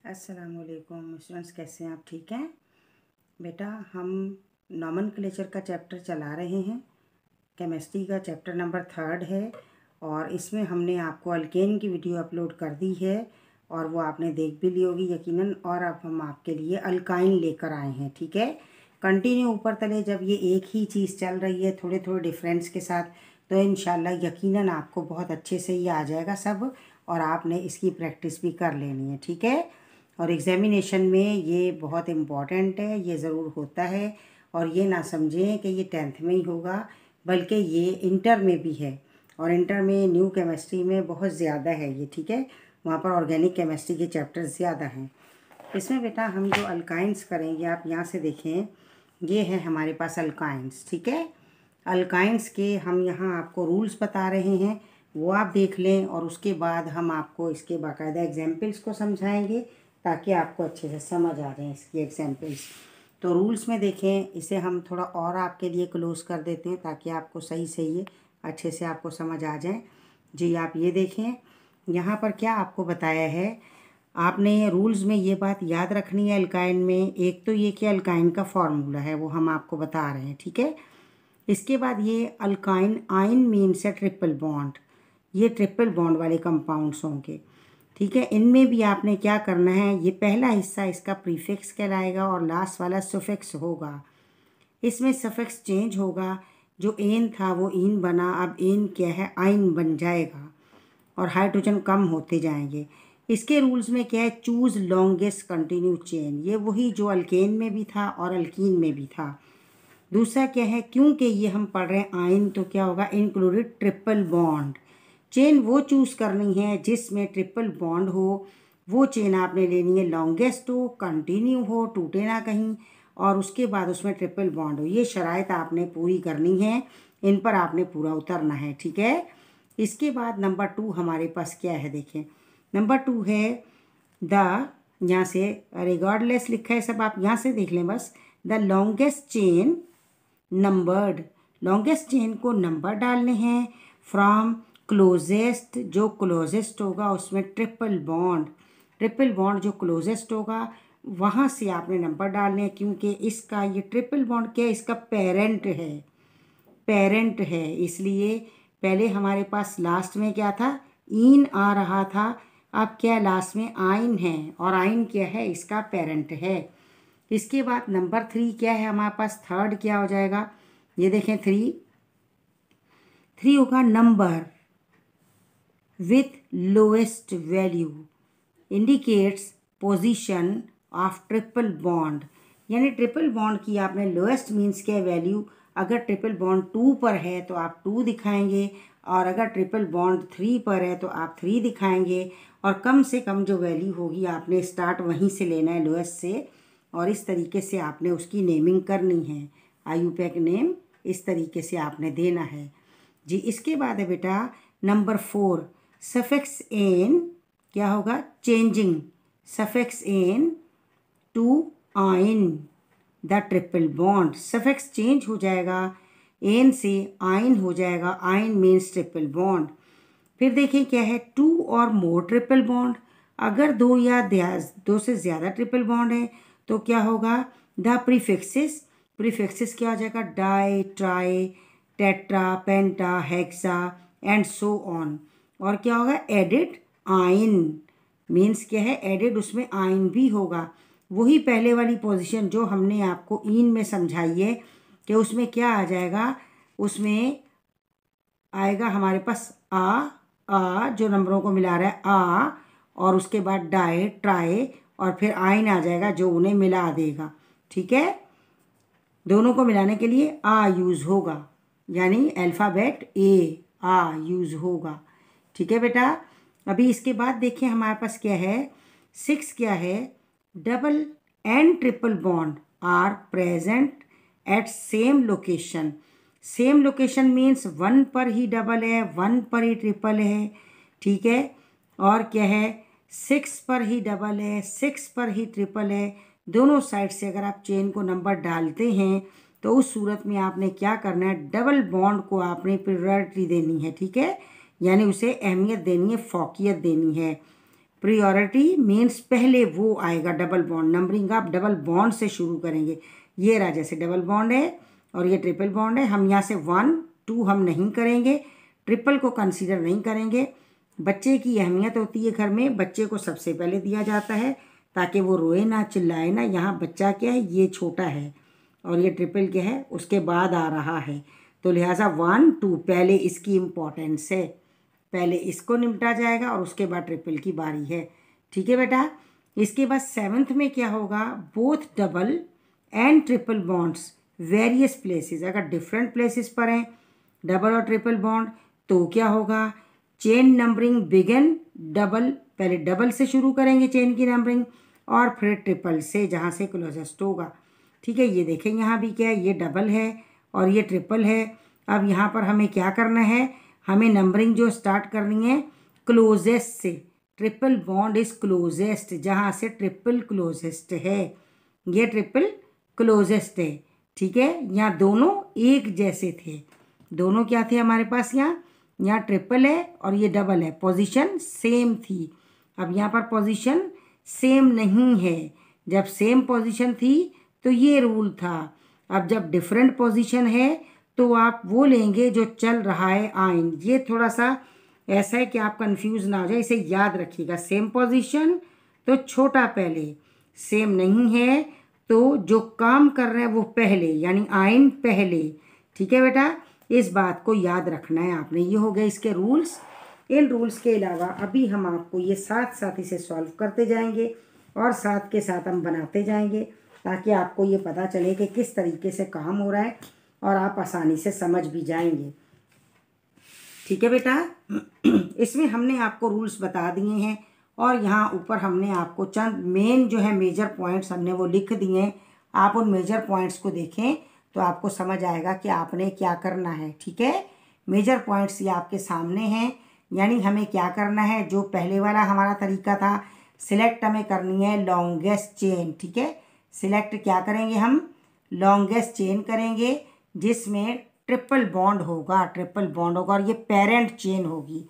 अस्सलामुअलैकुम स्टूडेंट्स, कैसे हैं आप? ठीक हैं बेटा। हम नॉमेनक्लेचर का चैप्टर चला रहे हैं। केमिस्ट्री का चैप्टर नंबर 3 है और इसमें हमने आपको अल्केन की वीडियो अपलोड कर दी है और वो आपने देख भी ली होगी यकीनन। और अब हम आपके लिए अल्काइन लेकर आए हैं, ठीक है। कंटिन्यू ऊपर तले जब ये एक ही चीज़ चल रही है थोड़े थोड़े डिफरेंस के साथ, तो इंशाल्लाह यकीनन आपको बहुत अच्छे से ये आ जाएगा सब, और आपने इसकी प्रैक्टिस भी कर लेनी है, ठीक है। और एग्ज़ामिनेशन में ये बहुत इम्पॉर्टेंट है, ये ज़रूर होता है। और ये ना समझें कि ये 10th में ही होगा, बल्कि ये इंटर में भी है। और इंटर में न्यू केमिस्ट्री में बहुत ज़्यादा है ये, ठीक है। वहाँ पर ऑर्गेनिक केमिस्ट्री के चैप्टर्स ज़्यादा हैं। इसमें बेटा हम जो अल्काइंस करेंगे, आप यहाँ से देखें, ये है हमारे पास अल्काइंस, ठीक है। अल्काइंस के हम यहाँ आपको रूल्स बता रहे हैं, वो आप देख लें और उसके बाद हम आपको इसके बाकायदा एग्जाम्पल्स को समझाएंगे ताकि आपको अच्छे से समझ आ जाए इसकी एग्जाम्पल्स। तो रूल्स में देखें, इसे हम थोड़ा और आपके लिए क्लोज कर देते हैं ताकि आपको सही से ये अच्छे से आपको समझ आ जाए। जी आप ये देखें, यहाँ पर क्या आपको बताया है, आपने रूल्स में ये बात याद रखनी है अल्काइन में। एक तो ये कि अल्काइन का फार्मूला है वो हम आपको बता रहे हैं, ठीक है। इसके बाद ये अल्काइन आइन मीन्स है ट्रिपल बॉन्ड, ये ट्रिपल बॉन्ड वाले कंपाउंड्स होंगे, ठीक है। इनमें भी आपने क्या करना है, ये पहला हिस्सा इसका प्रीफिक्स कहलाएगा और लास्ट वाला सफिक्स होगा। इसमें सफिक्स चेंज होगा, जो एन था वो इन बना, अब एन क्या है, आइन बन जाएगा और हाइड्रोजन कम होते जाएंगे। इसके रूल्स में क्या है, चूज़ लॉन्गेस्ट कंटिन्यू चेन, ये वही जो अल्केन में भी था और अल्कीन में भी था। दूसरा क्या है, क्योंकि ये हम पढ़ रहे हैं आइन, तो क्या होगा, इंक्लूडेड ट्रिपल बॉन्ड। चेन वो चूज़ करनी है जिसमें ट्रिपल बॉन्ड हो, वो चेन आपने लेनी है, लॉन्गेस्ट हो, कंटिन्यू हो, टूटे ना कहीं, और उसके बाद उसमें ट्रिपल बॉन्ड हो। ये शराइत आपने पूरी करनी है, इन पर आपने पूरा उतरना है, ठीक है। इसके बाद नंबर 2 हमारे पास क्या है, देखें नंबर 2 है द, यहाँ से रिगार्डलेस लिखा है सब, आप यहाँ से देख लें बस। The longest chain numbered, longest chain को नंबर डालने हैं फ्रॉम क्लोजेस्ट, जो क्लोजेस्ट होगा उसमें ट्रिपल बॉन्ड, ट्रिपल बॉन्ड जो क्लोजेस्ट होगा वहाँ से आपने नंबर डालने हैं, क्योंकि इसका ये ट्रिपल बॉन्ड क्या है, इसका पेरेंट है, पेरेंट है। इसलिए पहले हमारे पास लास्ट में क्या था, इन आ रहा था, अब क्या लास्ट में आइन है, और आइन क्या है, इसका पेरेंट है। इसके बाद नंबर 3 क्या है हमारे पास, थर्ड क्या हो जाएगा, ये देखें 3 होगा number with lowest value indicates position of triple bond, यानी ट्रिपल बॉन्ड की आपने लोएस्ट मीन्स क्या वैल्यू, अगर ट्रिपल बॉन्ड 2 पर है तो आप 2 दिखाएंगे, और अगर ट्रिपल बॉन्ड 3 पर है तो आप 3 दिखाएंगे, और कम से कम जो वैल्यू होगी आपने स्टार्ट वहीं से लेना है, लोएस्ट से, और इस तरीके से आपने उसकी नेमिंग करनी है, आईयूपैक नेम इस तरीके से आपने देना है जी। इसके बाद है बेटा नंबर 4, सफिक्स एन क्या होगा, changing suffix ene to yne the triple bond, suffix change हो जाएगा, एन से आइन हो जाएगा, आइन मीन्स ट्रिपल बॉन्ड। फिर देखिए क्या है, 2 और मोर ट्रिपल बॉन्ड, अगर 2 या 2 से ज़्यादा ट्रिपल बॉन्ड है तो क्या होगा, द प्रीफिक्सेस, प्रीफिक्सेस क्या हो जाएगा, di, tri, tetra, penta, hexa and so on. और क्या होगा, एडिड आइन मीन्स क्या है, एडिड उसमें आइन भी होगा, वही पहले वाली पोजीशन जो हमने आपको इन में समझाई है कि उसमें क्या आ जाएगा, उसमें आएगा हमारे पास आ जो नंबरों को मिला रहा है आ, और उसके बाद डाई, ट्राई, और फिर आइन आ जाएगा जो उन्हें मिला देगा, ठीक है। दोनों को मिलाने के लिए आ यूज़ होगा, यानी अल्फ़ाबेट ए आ यूज़ होगा, ठीक है बेटा। अभी इसके बाद देखिए हमारे पास क्या है, 6 क्या है, double and triple bond are present at same location, same location means 1 पर ही डबल है, 1 पर ही ट्रिपल है, ठीक है। और क्या है, 6 पर ही डबल है, 6 पर ही ट्रिपल है। दोनों साइड से अगर आप चेन को नंबर डालते हैं तो उस सूरत में आपने क्या करना है, डबल बॉन्ड को आपने प्रायोरिटी देनी है, ठीक है, यानी उसे अहमियत देनी है, फोकियत देनी है। प्रायोरिटी मीन्स पहले वो आएगा डबल बॉन्ड। नंबरिंग आप डबल बॉन्ड से शुरू करेंगे। ये रहा, जैसे डबल बॉन्ड है और ये ट्रिपल बॉन्ड है, हम यहाँ से 1 2 हम नहीं करेंगे, ट्रिपल को कंसीडर नहीं करेंगे। बच्चे की अहमियत होती है घर में, बच्चे को सबसे पहले दिया जाता है ताकि वो रोए ना, चिल्लाए ना। यहाँ बच्चा क्या है, ये छोटा है और ये ट्रिपल क्या है, उसके बाद आ रहा है। तो लिहाजा 1 2 पहले इसकी इम्पोर्टेंस है, पहले इसको निपटा जाएगा और उसके बाद ट्रिपल की बारी है। ठीक है बेटा। इसके बाद 7th में क्या होगा, both double and triple bonds various places. अगर डिफरेंट प्लेसेस पर हैं डबल और ट्रिपल बॉन्ड तो क्या होगा, चेन नंबरिंग बिगिन डबल, पहले डबल से शुरू करेंगे चेन की नंबरिंग और फिर ट्रिपल से जहाँ से क्लोजेस्ट होगा। ठीक है, ये देखें यहाँ भी क्या है, ये डबल है और ये ट्रिपल है। अब यहाँ पर हमें क्या करना है, हमें नंबरिंग जो स्टार्ट करनी है क्लोजेस्ट से। ट्रिपल बॉन्ड इज क्लोजेस्ट, जहाँ से ट्रिपल क्लोजेस्ट है, ये ट्रिपल क्लोजेस्ट है। ठीक है, यहाँ दोनों एक जैसे थे, दोनों क्या थे हमारे पास, यहाँ ट्रिपल है और ये डबल है, पोजीशन सेम थी। अब यहाँ पर पोजीशन सेम नहीं है, जब सेम पोजीशन थी तो ये रूल था। अब जब डिफरेंट पोजीशन है तो आप वो लेंगे जो चल रहा है आइन। ये थोड़ा सा ऐसा है कि आप कंफ्यूज ना हो जाए, इसे याद रखिएगा। सेम पोजीशन तो छोटा पहले, सेम नहीं है तो जो काम कर रहे हैं वो पहले, यानी आइन पहले। ठीक है बेटा, इस बात को याद रखना है आपने। ये हो गए इसके रूल्स। इन रूल्स के अलावा अभी हम आपको ये साथ साथ इसे सॉल्व करते जाएंगे और साथ के साथ हम बनाते जाएंगे ताकि आपको ये पता चले कि किस तरीके से काम हो रहा है और आप आसानी से समझ भी जाएंगे। ठीक है बेटा, इसमें हमने आपको रूल्स बता दिए हैं और यहाँ ऊपर हमने आपको चंद मेन जो है मेजर पॉइंट्स हमने वो लिख दिए हैं। आप उन मेजर पॉइंट्स को देखें तो आपको समझ आएगा कि आपने क्या करना है। ठीक है, मेजर पॉइंट्स ये आपके सामने हैं, यानी हमें क्या करना है, जो पहले वाला हमारा तरीका था, सिलेक्ट हमें करनी है लॉन्गेस्ट चेन। ठीक है, सिलेक्ट क्या करेंगे हम, लॉन्गेस्ट चेन करेंगे जिसमें ट्रिपल बॉन्ड होगा, ट्रिपल बॉन्ड होगा और ये पेरेंट चेन होगी।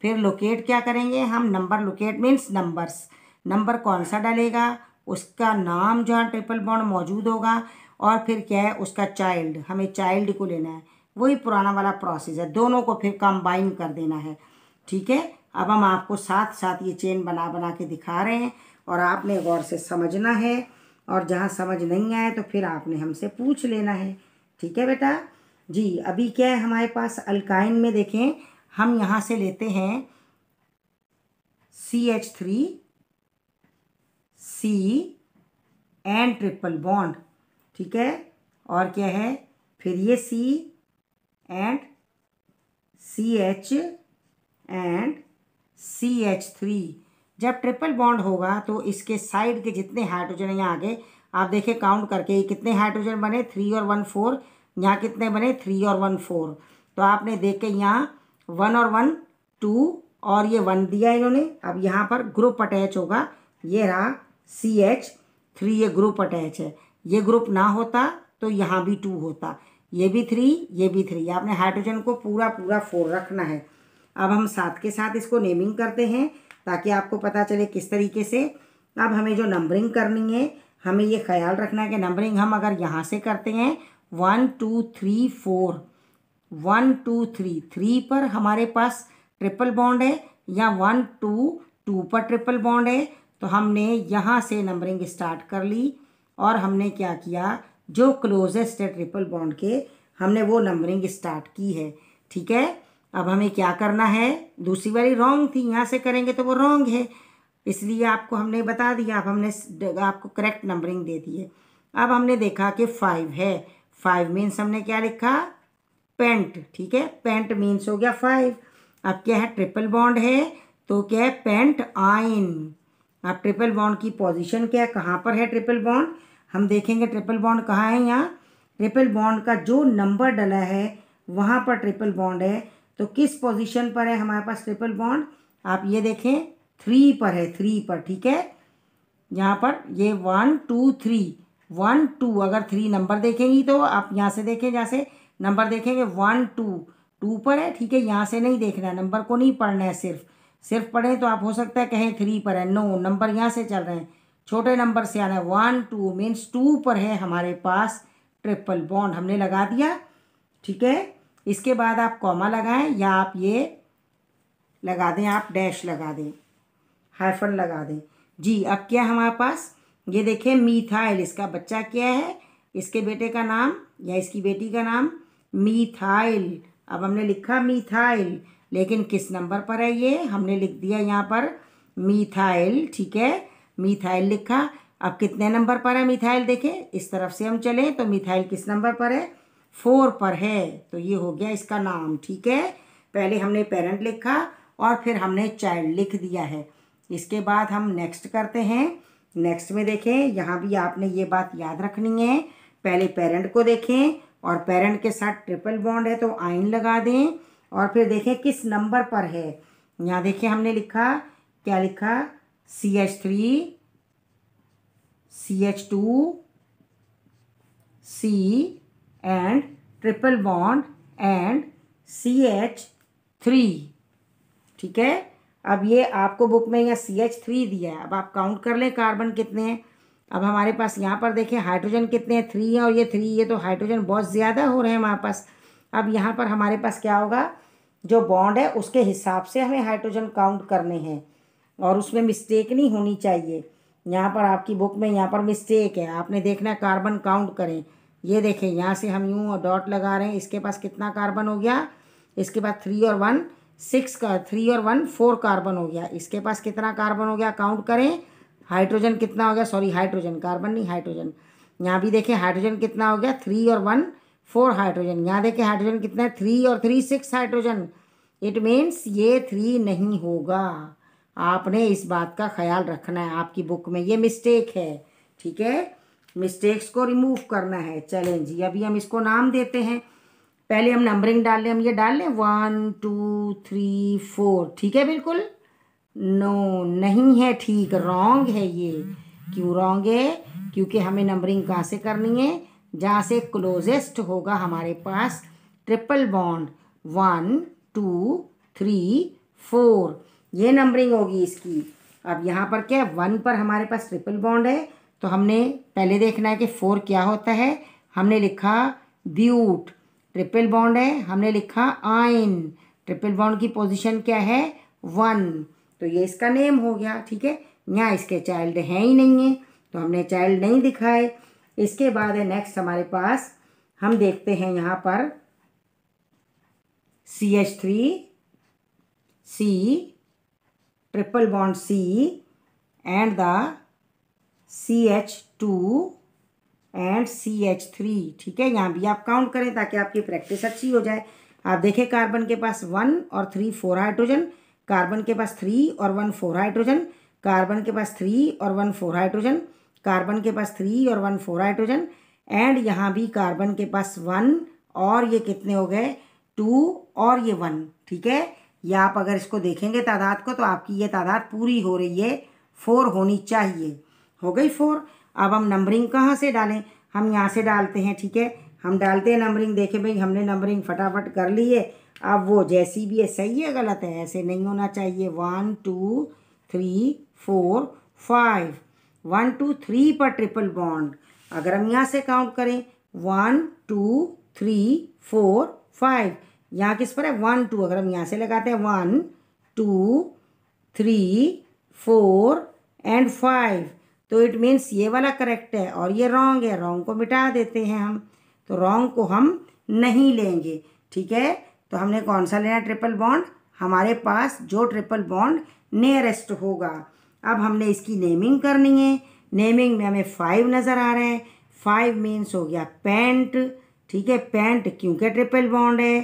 फिर लोकेट क्या करेंगे हम, number locate means numbers, number कौन सा डालेगा उसका नाम जहाँ ट्रिपल बॉन्ड मौजूद होगा और फिर क्या है उसका चाइल्ड, हमें चाइल्ड को लेना है। वही पुराना वाला प्रोसेस है, दोनों को फिर कंबाइन कर देना है। ठीक है, अब हम आपको साथ साथ ये चेन बना बना के दिखा रहे हैं और आपने गौर से समझना है और जहाँ समझ नहीं आए तो फिर आपने हमसे पूछ लेना है। ठीक है बेटा जी। अभी क्या है हमारे पास अल्काइन में, देखें हम यहाँ से लेते हैं CH3 C and triple bond. ठीक है, और क्या है फिर ये C and CH and CH3। जब ट्रिपल बॉन्ड होगा तो इसके साइड के जितने हाइड्रोजन हैं यहाँ आगे आप देखें काउंट करके कितने हाइड्रोजन बने, 3 और 1 4। यहाँ कितने बने, 3 और 1 4। तो आपने देख के यहाँ 1 और 1 2 और ये 1 दिया इन्होंने। अब यहाँ पर ग्रुप अटैच होगा, ये रहा CH3, ये ग्रुप अटैच है। ये ग्रुप ना होता तो यहाँ भी 2 होता, ये भी 3 ये भी 3। आपने हाइड्रोजन को पूरा पूरा 4 रखना है। अब हम साथ के साथ इसको नेमिंग करते हैं ताकि आपको पता चले किस तरीके से। अब हमें जो नंबरिंग करनी है, हमें ये ख्याल रखना है कि नंबरिंग हम अगर यहाँ से करते हैं 1 2 3 4, 1 2 3, 3 पर हमारे पास ट्रिपल बॉन्ड है या 1 2 2 पर ट्रिपल बॉन्ड है, तो हमने यहाँ से नंबरिंग स्टार्ट कर ली और हमने क्या किया, जो क्लोजेस्ट है ट्रिपल बॉन्ड के हमने वो नंबरिंग स्टार्ट की है। ठीक है, अब हमें क्या करना है, दूसरी वाली रॉन्ग थी, यहाँ से करेंगे तो वो रॉन्ग है, इसलिए आपको हमने बता दिया। अब हमने आपको करेक्ट नंबरिंग दे दी है। अब हमने देखा कि 5 है, 5 मीन्स हमने क्या लिखा, पेंट। ठीक है, पेंट मीन्स हो गया 5। अब क्या है, ट्रिपल बॉन्ड है तो क्या है, पेंट आइन। अब ट्रिपल बॉन्ड की पोजीशन क्या है, कहाँ पर है ट्रिपल बॉन्ड, हम देखेंगे ट्रिपल बॉन्ड कहाँ है। यहाँ ट्रिपल बॉन्ड का जो नंबर डला है वहाँ पर ट्रिपल बॉन्ड है। तो किस पोजीशन पर है हमारे पास ट्रिपल बॉन्ड, आप ये देखें 3 पर है, 3 पर। ठीक है, यहाँ पर ये 1 2 3, 1 2, अगर 3 नंबर देखेंगी तो आप यहाँ से देखें, जहाँ से नंबर देखेंगे 1 2 2 पर है। ठीक है, यहाँ से नहीं देखना है, नंबर को नहीं पढ़ना है, सिर्फ सिर्फ पढ़ें तो आप हो सकता है कहें 3 पर है, नो, नंबर यहाँ से चल रहे हैं, छोटे नंबर से आना है। 1 2 मीन्स 2 पर है हमारे पास ट्रिपल बॉन्ड, हमने लगा दिया। ठीक है, इसके बाद आप कॉमा लगाएं या आप ये लगा दें, आप डैश लगा दें, हाइफन लगा दें। जी, अब क्या हमारे पास ये देखें मीथाइल, इसका बच्चा क्या है, इसके बेटे का नाम या इसकी बेटी का नाम मीथाइल। अब हमने लिखा मीथाइल, लेकिन किस नंबर पर है ये, हमने लिख दिया यहाँ पर मीथाइल। ठीक है, मीथाइल लिखा। अब कितने नंबर पर है मीथाइल, देखें इस तरफ से हम चले तो मीथाइल किस नंबर पर है, 4 पर है। तो ये हो गया इसका नाम। ठीक है, पहले हमने पेरेंट लिखा और फिर हमने चाइल्ड लिख दिया है। इसके बाद हम नेक्स्ट करते हैं। नेक्स्ट में देखें, यहाँ भी आपने ये बात याद रखनी है, पहले पेरेंट को देखें और पेरेंट के साथ ट्रिपल बॉन्ड है तो आइन लगा दें और फिर देखें किस नंबर पर है। यहाँ देखिए हमने लिखा, क्या लिखा, CH3 CH2 C and triple bond and CH3। ठीक है, अब ये आपको बुक में यहाँ CH3 दिया है, अब आप काउंट कर लें कार्बन कितने हैं। अब हमारे पास यहाँ पर देखें हाइड्रोजन कितने हैं, 3 हैं और ये 3, ये तो हाइड्रोजन बहुत ज़्यादा हो रहे हैं हमारे पास। अब यहाँ पर हमारे पास क्या होगा, जो बॉन्ड है उसके हिसाब से हमें हाइड्रोजन काउंट करने हैं और उसमें मिस्टेक नहीं होनी चाहिए। यहाँ पर आपकी बुक में यहाँ पर मिस्टेक है, आपने देखना है कार्बन काउंट करें। ये देखें यहाँ से हम यूँ डॉट लगा रहे हैं, इसके पास कितना कार्बन हो गया, इसके पास 3 और 1 6 का 3 और 1 4 कार्बन हो गया। इसके पास कितना कार्बन हो गया, काउंट करें। हाइड्रोजन कितना हो गया, सॉरी हाइड्रोजन, कार्बन नहीं हाइड्रोजन। यहाँ भी देखें हाइड्रोजन कितना हो गया, 3 और 1 4 हाइड्रोजन। यहाँ देखें हाइड्रोजन कितना है, 3 और 3 6 हाइड्रोजन। इट मीन्स ये 3 नहीं होगा, आपने इस बात का ख्याल रखना है, आपकी बुक में ये मिस्टेक है। ठीक है, मिस्टेक्स को रिमूव करना है। चलें जी, अभी हम इसको नाम देते हैं। पहले हम नंबरिंग डाल लें, हम ये डाल लें 1 2 3 4। ठीक है, बिल्कुल नो नहीं है, ठीक, रॉन्ग है ये। क्यों रॉन्ग है, क्योंकि हमें नंबरिंग कहाँ से करनी है, जहाँ से क्लोजेस्ट होगा हमारे पास ट्रिपल बॉन्ड, 1 2 3 4, ये नंबरिंग होगी इसकी। अब यहाँ पर क्या है, 1 पर हमारे पास ट्रिपल बॉन्ड है तो हमने पहले देखना है कि 4 क्या होता है। हमने लिखा ब्यूट, ट्रिपल बॉन्ड है, हमने लिखा आइन, ट्रिपल बॉन्ड की पोजीशन क्या है 1, तो ये इसका नेम हो गया। ठीक है, यहाँ इसके चाइल्ड हैं ही नहीं है तो हमने चाइल्ड नहीं दिखाए। इसके बाद है नेक्स्ट हमारे पास, हम देखते हैं यहाँ पर CH3 C triple bond C and the CH2 and CH3। ठीक है, यहाँ भी आप काउंट करें ताकि आपकी प्रैक्टिस अच्छी हो जाए। आप देखें कार्बन के पास 1 और 3 4 हाइड्रोजन, कार्बन के पास 3 और 1 4 हाइड्रोजन, कार्बन के पास 3 और 1 4 हाइड्रोजन, कार्बन के पास 3 और 1 4 हाइड्रोजन एंड यहाँ भी कार्बन के पास 1 और ये कितने हो गए 2 और ये 1। ठीक है, या आप अगर इसको देखेंगे तादाद को तो आपकी ये तादाद पूरी हो रही है, 4 होनी चाहिए, हो गई 4। अब हम नंबरिंग कहाँ से डालें, हम यहाँ से डालते हैं। ठीक है, हम डालते हैं नंबरिंग। देखें भाई हमने नंबरिंग फटाफट कर ली है, अब वो जैसी भी है, सही है गलत है, ऐसे नहीं होना चाहिए। 1 2 3 4 5, 1 2 3 पर ट्रिपल बॉन्ड। अगर हम यहाँ से काउंट करें 1 2 3 4 5, यहाँ किस पर है 1 2, अगर हम यहाँ से लगाते हैं 1 2 3 4 एंड 5 तो इट मीन्स ये वाला करेक्ट है और ये रॉन्ग है, रॉन्ग को मिटा देते हैं हम, तो रॉन्ग को हम नहीं लेंगे। ठीक है, तो हमने कौन सा लेना, ट्रिपल बॉन्ड, हमारे पास जो ट्रिपल बॉन्ड नियरेस्ट होगा। अब हमने इसकी नेमिंग करनी है। नेमिंग में हमें 5 नज़र आ रहे हैं, 5 मीन्स हो गया पेंट। ठीक है, पेंट क्योंकि ट्रिपल बॉन्ड है।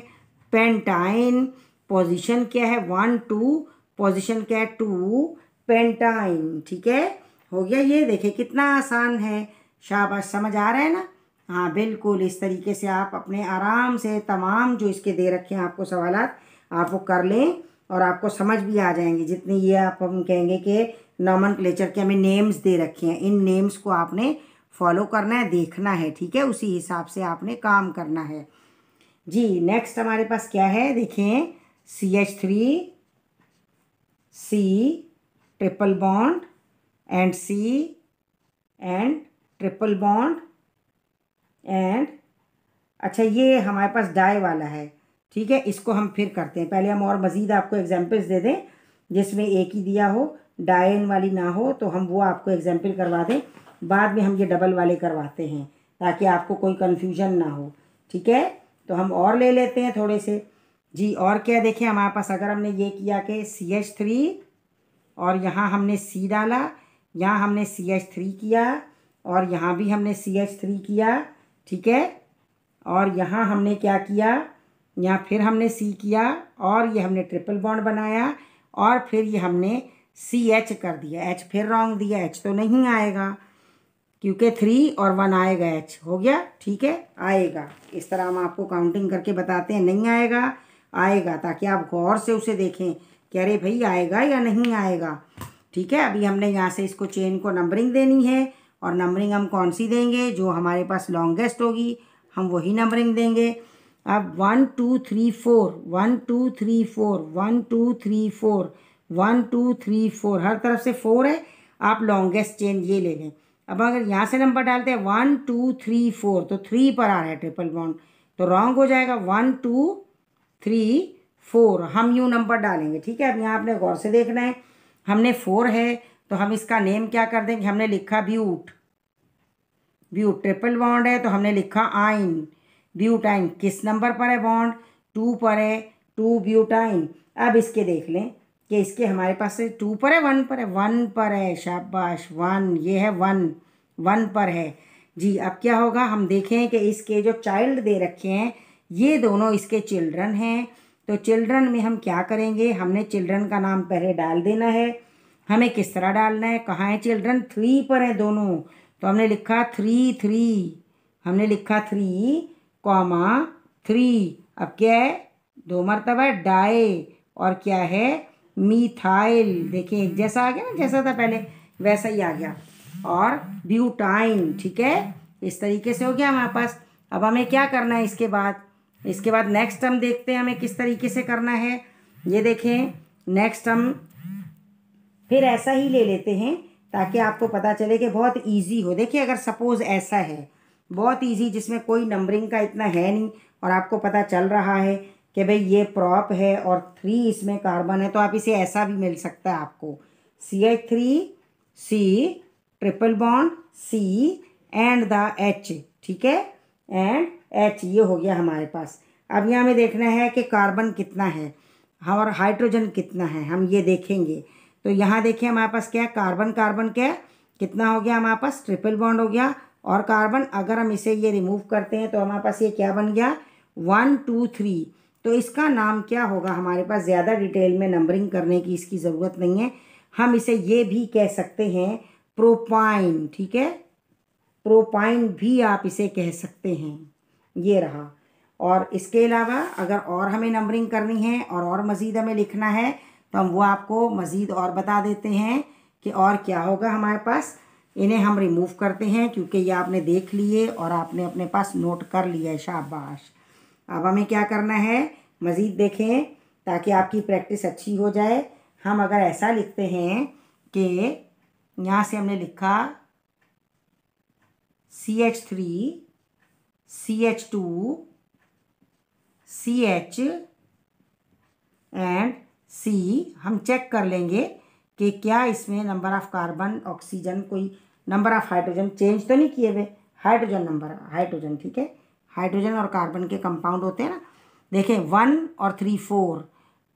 पेंटाइन, पोजीशन क्या है 1 2, पोजीशन क्या है 2, पेंटाइन। ठीक है, हो गया। ये देखिए कितना आसान है, शाबाश, समझ आ रहा है ना। हाँ बिल्कुल, इस तरीके से आप अपने आराम से तमाम जो इसके दे रखे हैं आपको सवालात, आप वो कर लें और आपको समझ भी आ जाएंगे। जितने ये आप हम कहेंगे कि नॉमेनक्लेचर के हमें नेम्स दे रखे हैं, इन नेम्स को आपने फॉलो करना है, देखना है। ठीक है, उसी हिसाब से आपने काम करना है जी। नेक्स्ट हमारे पास क्या है, देखें CH3 C triple bond and C and triple bond and अच्छा ये हमारे पास डाई वाला है, ठीक है। इसको हम फिर करते हैं, पहले हम और मज़ीद आपको एग्जांपल्स दे दें जिसमें एक ही दिया हो, डायन वाली ना हो, तो हम वो आपको एग्जांपल करवा दें। बाद में हम ये डबल वाले करवाते हैं ताकि आपको कोई कन्फ्यूजन ना हो, ठीक है। तो हम और ले लेते हैं थोड़े से जी। और क्या देखें हमारे पास, अगर हमने ये किया कि CH3 और यहाँ हमने C डाला, यहाँ हमने CH3 किया और यहाँ भी हमने CH3 किया, ठीक है। और यहाँ हमने क्या किया, यहाँ फिर हमने C किया और ये हमने ट्रिपल बॉन्ड बनाया और फिर ये हमने CH कर दिया। H फिर रॉन्ग दिया, H तो नहीं आएगा क्योंकि 3 और 1 आएगा, H हो गया, ठीक है, आएगा। इस तरह हम आपको काउंटिंग करके बताते हैं, नहीं आएगा, आएगा, ताकि आप गौर से उसे देखें कि अरे भाई आएगा या नहीं आएगा, ठीक है। अभी हमने यहाँ से इसको चेन को नंबरिंग देनी है और नंबरिंग हम कौन सी देंगे, जो हमारे पास लॉन्गेस्ट होगी हम वही नंबरिंग देंगे। अब 1 2 3 4 1 2 3 4 1 2 3 4 1 2 3 4 हर तरफ से 4 है, आप लॉन्गेस्ट चेन ये ले लें। अब अगर यहाँ से नंबर डालते हैं 1 2 3 4 तो 3 पर आ रहा है ट्रिपल बॉन्ड, तो रॉन्ग हो जाएगा। 1 2 3 4 हम यूँ नंबर डालेंगे, ठीक है। अब यहाँ आपने गौर से देखना है, हमने 4 है तो हम इसका नेम क्या कर देंगे, हमने लिखा ब्यूट, ब्यूट ट्रिपल बॉन्ड है तो हमने लिखा आइन, ब्यूटाइन। किस नंबर पर है बॉन्ड, 2 पर है, 2 ब्यूटाइन। अब इसके देख लें कि इसके हमारे पास से 2 पर है, 1 पर है, 1 पर है, शाबाश 1, ये है 1 पर है जी। अब क्या होगा, हम देखें कि इसके जो चाइल्ड दे रखे हैं ये दोनों इसके चिल्ड्रन हैं। तो चिल्ड्रन में हम क्या करेंगे, हमने चिल्ड्रन का नाम पहले डाल देना है। हमें किस तरह डालना है, कहाँ है चिल्ड्रन, 3 पर है दोनों, तो हमने लिखा 3 3, हमने लिखा 3 कॉमा 3। अब क्या है, 2 मरतबा है डाई और क्या है मीथाइल, देखिए एक जैसा आ गया ना, जैसा था पहले वैसा ही आ गया, और ब्यूटाइन, ठीक है। इस तरीके से हो गया हमारे पास। अब हमें क्या करना है इसके बाद नेक्स्ट हम देखते हैं हमें किस तरीके से करना है। ये देखें नेक्स्ट हम फिर ऐसा ही ले लेते हैं ताकि आपको पता चले कि बहुत इजी हो। देखिए अगर सपोज़ ऐसा है बहुत इजी, जिसमें कोई नंबरिंग का इतना है नहीं और आपको पता चल रहा है कि भाई ये प्रॉप है और 3 इसमें कार्बन है, तो आप इसे ऐसा भी मिल सकता है आपको, CH3 C triple bond C and the H, ठीक है, एंड H, ये हो गया हमारे पास। अब यहाँ हमें देखना है कि कार्बन कितना है और हाइड्रोजन कितना है, हम ये देखेंगे। तो यहाँ देखिए हमारे पास क्या है, कार्बन क्या है, कितना हो गया हमारे पास, ट्रिपल बॉन्ड हो गया और कार्बन। अगर हम इसे ये रिमूव करते हैं तो हमारे पास ये क्या बन गया, 1 2 3। तो इसका नाम क्या होगा, हमारे पास ज़्यादा डिटेल में नंबरिंग करने की इसकी ज़रूरत नहीं है, हम इसे ये भी कह सकते हैं प्रोपाइन, ठीक है, प्रोपाइन भी आप इसे कह सकते हैं, ये रहा। और इसके अलावा अगर और हमें नंबरिंग करनी है और मज़ीद हमें लिखना है तो हम वो आपको मज़ीद और बता देते हैं कि और क्या होगा हमारे पास। इन्हें हम रिमूव करते हैं क्योंकि ये आपने देख लिए और आपने अपने पास नोट कर लिया है, शाबाश। अब हमें क्या करना है, मज़ीद देखें ताकि आपकी प्रैक्टिस अच्छी हो जाए। हम अगर ऐसा लिखते हैं कि यहाँ से हमने लिखा CH3 CH2 CH and C, हम चेक कर लेंगे कि क्या इसमें नंबर ऑफ़ कार्बन, ऑक्सीजन, कोई नंबर ऑफ़ हाइड्रोजन चेंज तो नहीं किए हुए, हाइड्रोजन, ठीक है, हाइड्रोजन और कार्बन के कंपाउंड होते हैं ना। देखें 1 और 3 4,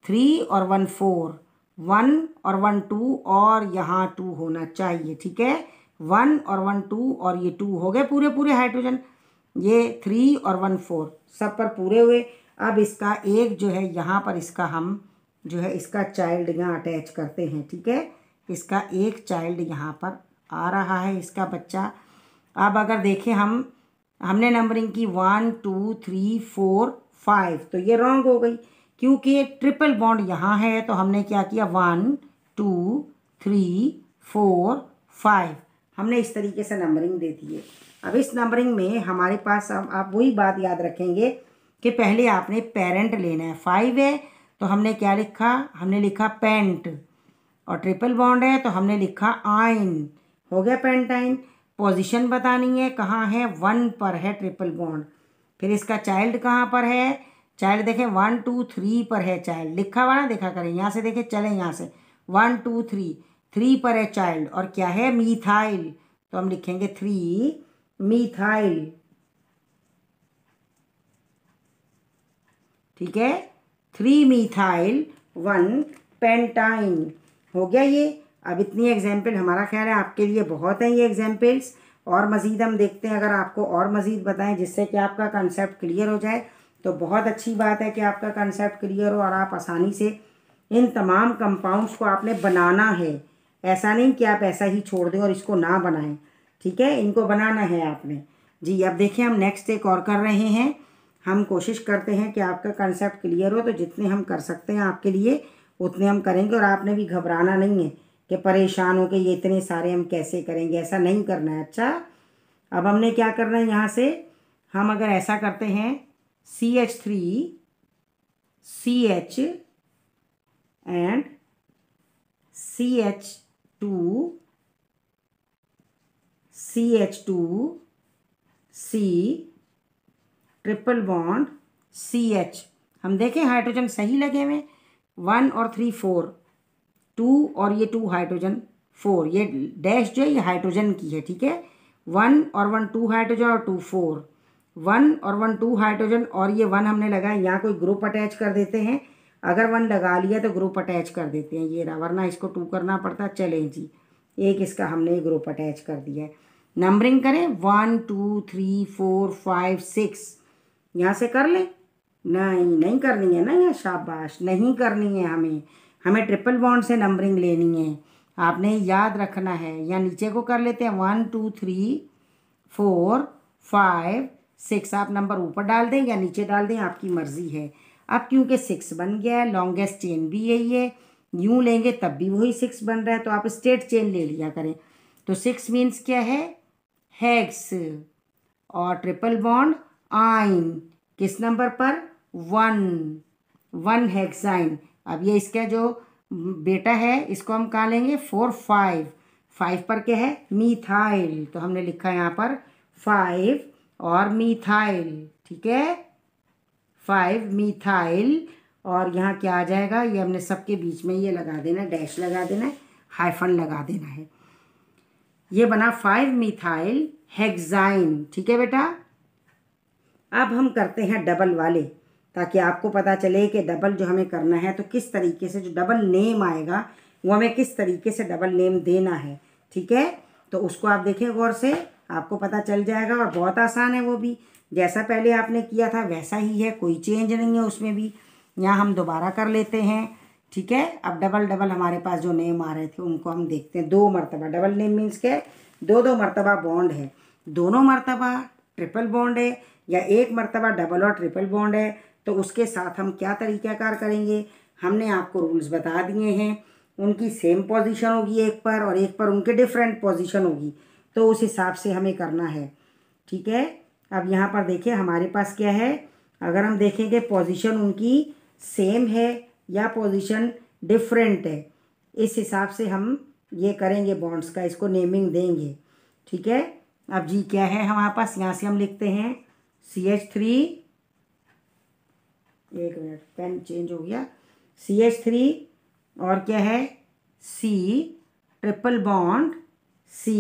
3 और 1 4, 1 और 1 2 और यहाँ 2 होना चाहिए, ठीक है, 1 और 1 2 और ये 2 हो गए पूरे हाइड्रोजन, ये 3 और 1 4 सब पर पूरे हुए। अब इसका एक जो है यहाँ पर इसका हम जो है इसका चाइल्ड यहाँ अटैच करते हैं, ठीक है, इसका एक चाइल्ड यहाँ पर आ रहा है, इसका बच्चा। अब अगर देखें हमने नंबरिंग की 1 2 3 4 5, तो ये रॉन्ग हो गई क्योंकि ट्रिपल बॉन्ड यहाँ है, तो हमने क्या किया 1 2 3 4 5, हमने इस तरीके से नंबरिंग दे दी है। अब इस नंबरिंग में हमारे पास आप वही बात याद रखेंगे कि पहले आपने पेरेंट लेना है। 5 है तो हमने क्या लिखा, हमने लिखा पेंट, और ट्रिपल बॉन्ड है तो हमने लिखा आइन, हो गया पेंटाइन। पोजीशन बतानी है, कहाँ है, 1 पर है ट्रिपल बॉन्ड। फिर इसका चाइल्ड कहाँ पर है, चाइल्ड देखें 1 2 3 पर है चाइल्ड, लिखा हुआ ना, देखा करें यहाँ से, देखें चलें यहाँ से 1 2 3 पर है चाइल्ड। और क्या है, मीथाइल, तो हम लिखेंगे 3 मीथाइल, ठीक है, 3 मीथाइल 1 पेंटाइन, हो गया ये। अब इतनी एग्जाम्पल हमारा ख्याल है आपके लिए बहुत हैं ये एग्जाम्पल्स, और मज़ीद हम देखते हैं, अगर आपको और मज़ीद बताएं जिससे कि आपका कंसेप्ट क्लियर हो जाए तो बहुत अच्छी बात है कि आपका कंसेप्ट क्लियर हो और आप आसानी से इन तमाम कंपाउंड्स को आपने बनाना है। ऐसा नहीं कि आप ऐसा ही छोड़ दें और इसको ना बनाएं, ठीक है, इनको बनाना है आपने जी। अब देखिए हम नेक्स्ट एक और कर रहे हैं। हम कोशिश करते हैं कि आपका कंसेप्ट क्लियर हो, तो जितने हम कर सकते हैं आपके लिए उतने हम करेंगे। और आपने भी घबराना नहीं है कि परेशान हो के ये इतने सारे हम कैसे करेंगे, ऐसा नहीं करना है। अच्छा, अब हमने क्या करना है, यहाँ से हम अगर ऐसा करते हैं CH3 CH and CH2 C triple bond CH, हम देखें हाइड्रोजन सही लगे हुए, 1 और 3 4, 2 और ये 2 हाइड्रोजन 4, ये डैश जो है ये हाइड्रोजन की है, ठीक है, 1 और 1 2 हाइड्रोजन और 2 4, 1 और 1 2 हाइड्रोजन, और ये 1 हमने लगाया, यहाँ कोई ग्रुप अटैच कर देते हैं, अगर 1 लगा लिया तो ग्रुप अटैच कर देते हैं, ये रहा, वरना इसको 2 करना पड़ता। चलें जी, एक इसका हमने ग्रुप अटैच कर दिया है। नंबरिंग करें 1 2 3 4 5 6, यहाँ से कर लें, नहीं करनी है ना, यहाँ शाबाश, नहीं करनी है, हमें ट्रिपल बॉन्ड से नंबरिंग लेनी है, आपने याद रखना है। या नीचे को कर लेते हैं 1 2 3 4 5 6, आप नंबर ऊपर डाल दें या नीचे डाल दें, आपकी मर्जी है। अब क्योंकि 6 बन गया है, लॉन्गेस्ट चेन भी यही है, यूँ लेंगे तब भी वही 6 बन रहा है, तो आप स्ट्रेट चेन ले लिया करें। तो 6 मीन्स क्या है, हेक्स, और ट्रिपल बॉन्ड आइन, किस नंबर पर, 1 हेक्साइन। अब ये इसका जो बेटा है इसको हम कहाँ लेंगे, 4 5 पर क्या है, मीथाइल, तो हमने लिखा है यहाँ पर 5 और मीथाइल, ठीक है, 5 मीथाइल। और यहाँ क्या आ जाएगा, ये हमने सबके बीच में ये लगा देना, डैश लगा देना है, हाइफन लगा देना है, ये बना 5 मीथाइल हेक्साइन, ठीक है बेटा। अब हम करते हैं डबल वाले, ताकि आपको पता चले कि डबल जो हमें करना है तो किस तरीके से, जो डबल नेम आएगा वो हमें किस तरीके से डबल नेम देना है, ठीक है। तो उसको आप देखें गौर से, आपको पता चल जाएगा, और बहुत आसान है वो भी, जैसा पहले आपने किया था वैसा ही है, कोई चेंज नहीं है उसमें भी। यहाँ हम दोबारा कर लेते हैं, ठीक है। अब डबल हमारे पास जो नेम आ रहे थे उनको हम देखते हैं। 2 मरतबा डबल नेम मीन्स क्या है, 2 मरतबा बॉन्ड है, दोनों मरतबा ट्रिपल बॉन्ड है, या 1 मरतबा डबल और ट्रिपल बॉन्ड है, तो उसके साथ हम क्या तरीक़ाकार करेंगे, हमने आपको रूल्स बता दिए हैं, उनकी सेम पोजीशन होगी एक पर, और एक पर उनके डिफरेंट पोजीशन होगी, तो उस हिसाब से हमें करना है, ठीक है। अब यहाँ पर देखिए हमारे पास क्या है, अगर हम देखेंगे पोजीशन उनकी सेम है या पोजीशन डिफरेंट है, इस हिसाब से हम ये करेंगे बॉन्ड्स का, इसको नेमिंग देंगे, ठीक है। अब जी क्या है हमारे पास, यहाँ से हम लिखते हैं CH3, एक मिनट पेन चेंज हो गया, CH3 और क्या है C triple bond C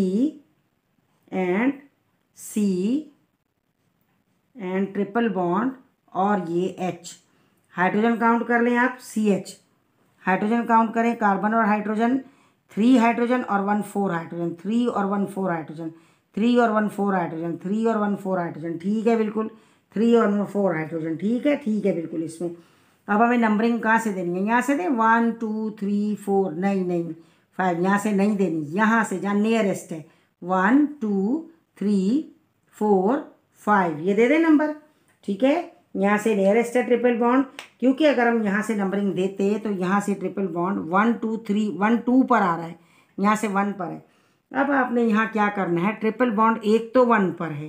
and triple bond, और ये H, हाइड्रोजन काउंट कर लें आप, CH हाइड्रोजन काउंट करें, कार्बन और हाइड्रोजन 3 हाइड्रोजन और 1 4 हाइड्रोजन, 3 और 1 4 हाइड्रोजन, 3 और 1 4 हाइड्रोजन, 3 और 1 4 हाइड्रोजन, ठीक है बिल्कुल, 3 और 1 4 हाइड्रोजन, ठीक है बिल्कुल इसमें। अब हमें नंबरिंग कहाँ से देनी है, यहाँ से दें 1 2 3 4, नहीं 5, यहाँ से नहीं देनी, यहाँ से जहाँ नियरेस्ट है 1 2 3 4 5, ये दे दें नंबर, ठीक है। यहाँ से नियरेस्ट है ट्रिपल बॉन्ड, क्योंकि अगर हम यहाँ से नंबरिंग देते हैं तो यहाँ से ट्रिपल बॉन्ड 1 2 3 1 2 पर आ रहा है, यहाँ से 1 पर है। अब आपने यहाँ क्या करना है, ट्रिपल बॉन्ड एक तो 1 पर है,